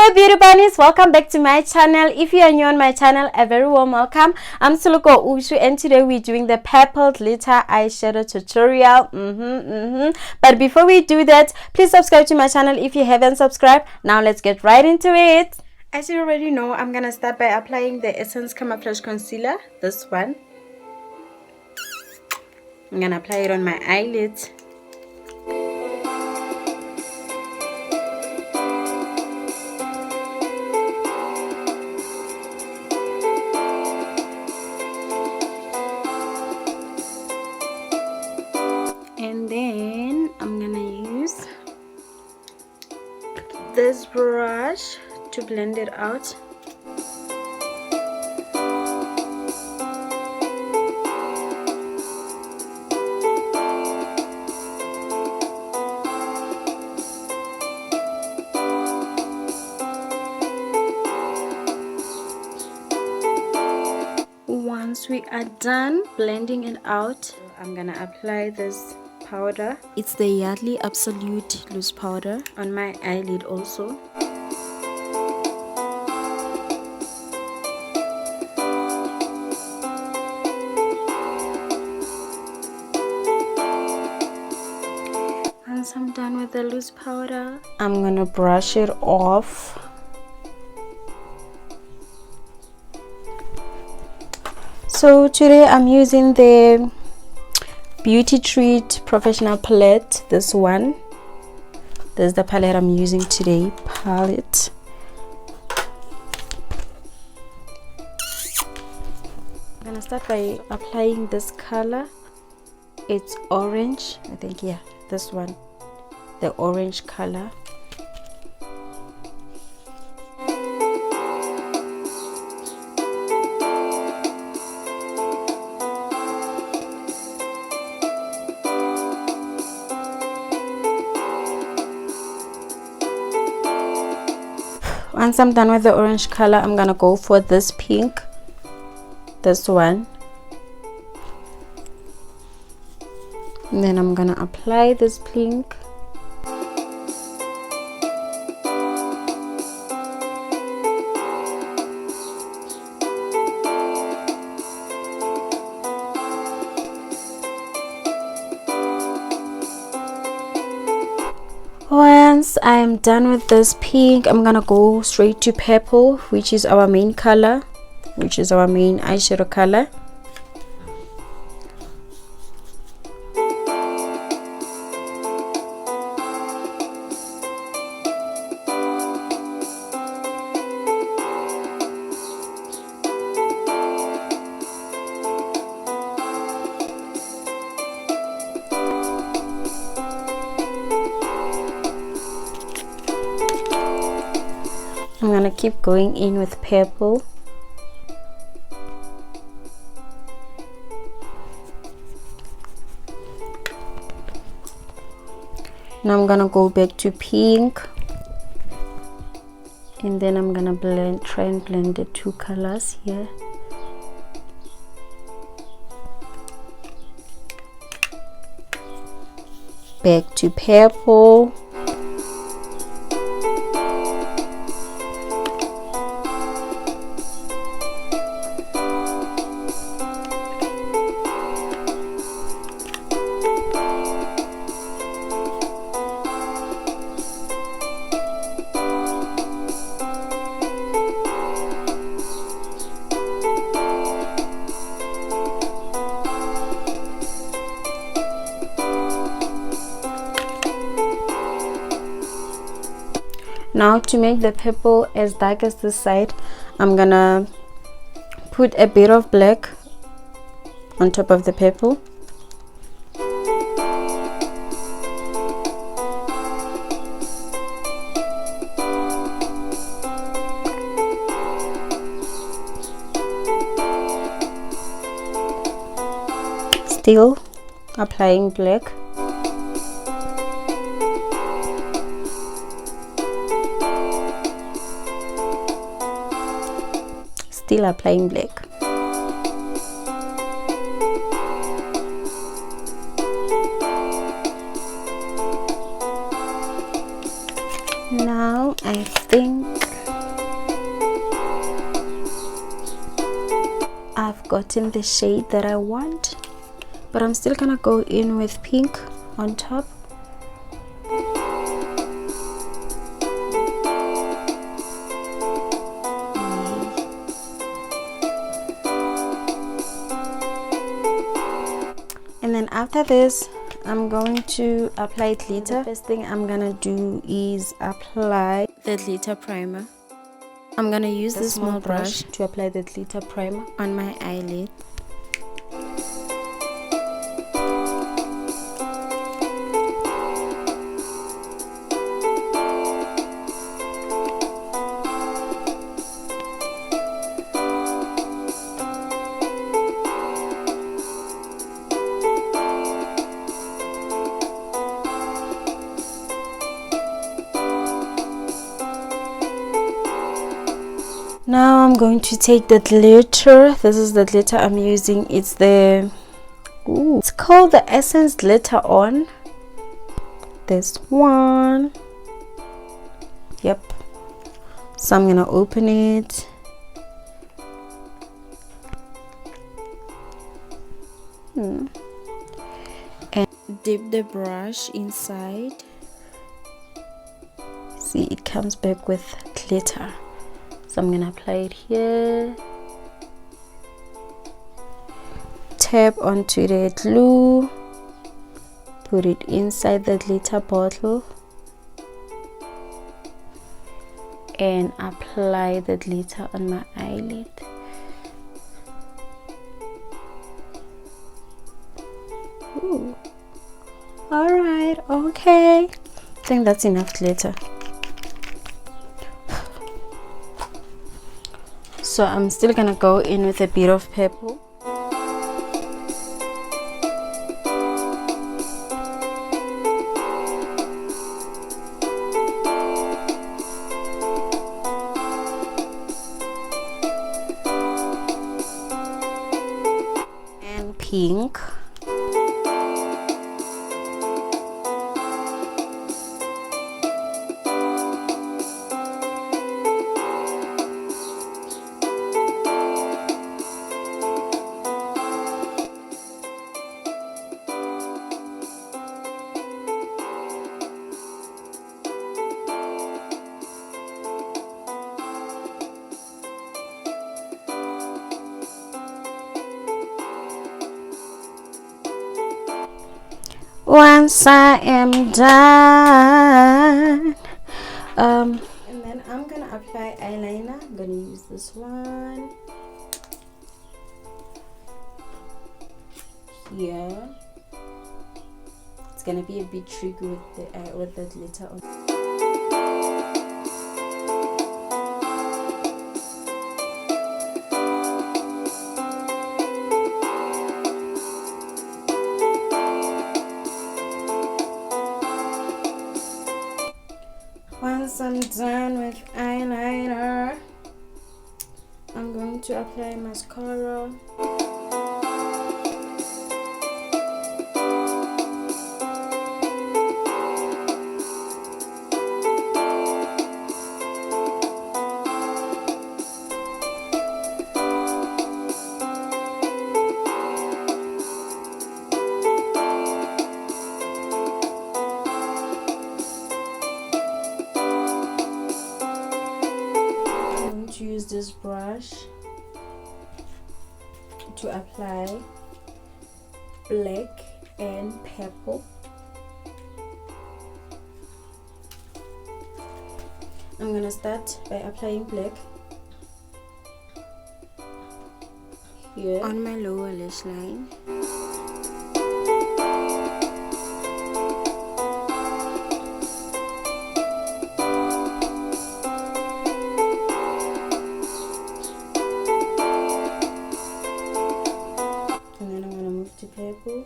Hello beauty bunnies, welcome back to my channel. If you are new on my channel, a very warm welcome. I'm Tsholo Koushu and today we're doing the purple glitter eyeshadow tutorial. But before we do that, please subscribe to my channel if you haven't subscribed. Now let's get right into it. As you already know, I'm gonna start by applying the Essence Camouflage Concealer, this one. I'm gonna apply it on my eyelids. And then I'm gonna use this brush to blend it out. Once we are done blending it out, I'm gonna apply this powder. It's the Yardley Absolute Loose Powder on my eyelid also. Once I'm done with the loose powder, I'm gonna brush it off. So today I'm using the Beauty Treat Professional Palette, this one. This is the palette I'm using today, Pallet. I'm gonna start by applying this color. It's orange, I think, yeah, this one, the orange color. Once I'm done with the orange color, I'm gonna go for this pink, this one, and then I'm gonna apply this pink. Once I am done with this pink, I'm gonna go straight to purple, which is our main color, which is our main eyeshadow color. I'm gonna keep going in with purple. Now I'm gonna go back to pink, and then I'm gonna try and blend the two colors here. Back to purple. Now to make the purple as dark as this side, I'm gonna put a bit of black on top of the purple. Still applying black. Still applying black. Now I think gotten the shade that I want, but I'm still gonna go in with pink on top. And then after this, I'm going to apply glitter. The first thing I'm gonna do is apply the glitter primer. I'm gonna use this small brush to apply the glitter primer on my eyelid. Now I'm going to take the glitter. This is the glitter I'm using. It's it's called the Essence Glitter On. This one. Yep. So I'm gonna open it. And dip the brush inside. See, it comes back with glitter. So I'm gonna apply it here, tap onto the glue, put it inside the glitter bottle, and apply the glitter on my eyelid. Ooh. Alright, okay, I think that's enough glitter. So I'm still gonna go in with a bit of purple. And pink. Once I am done, and then I'm gonna apply eyeliner. I'm gonna use this one here. It's gonna be a bit tricky with the glitter on. Once I'm done with eyeliner, I'm going to apply mascara. Use this brush to apply black and purple. I'm gonna start by applying black here on my lower lash line. Purple.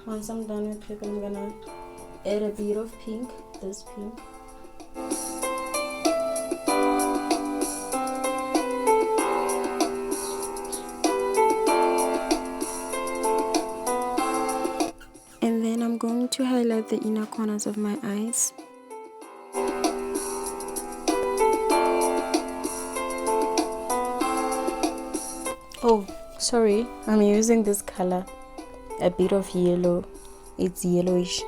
Once I'm done with purple, I'm gonna add a bit of pink, this pink. to highlight the inner corners of my eyes. Oh, sorry, I'm using this color, a bit of yellow. It's yellowish.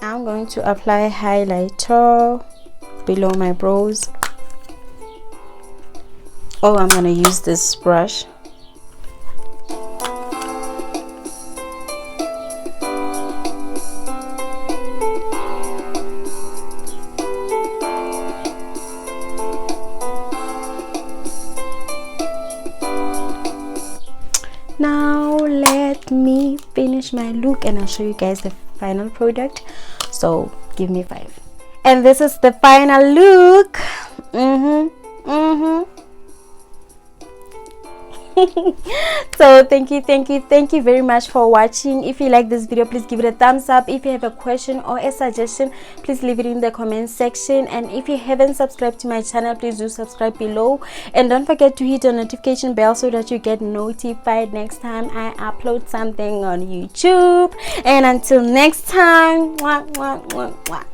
I'm going to apply highlighter below my brows. Oh, I'm going to use this brush. Now let me finish my look and I'll show you guys the final product. So give me 5. And this is the final look. So thank you very much for watching. If you like this video, please give it a thumbs up. If you have a question or a suggestion, please leave it in the comment section. And if you haven't subscribed to my channel, please do subscribe below, and don't forget to hit the notification bell so that you get notified next time I upload something on YouTube. And until next time, mwah, mwah, mwah, mwah.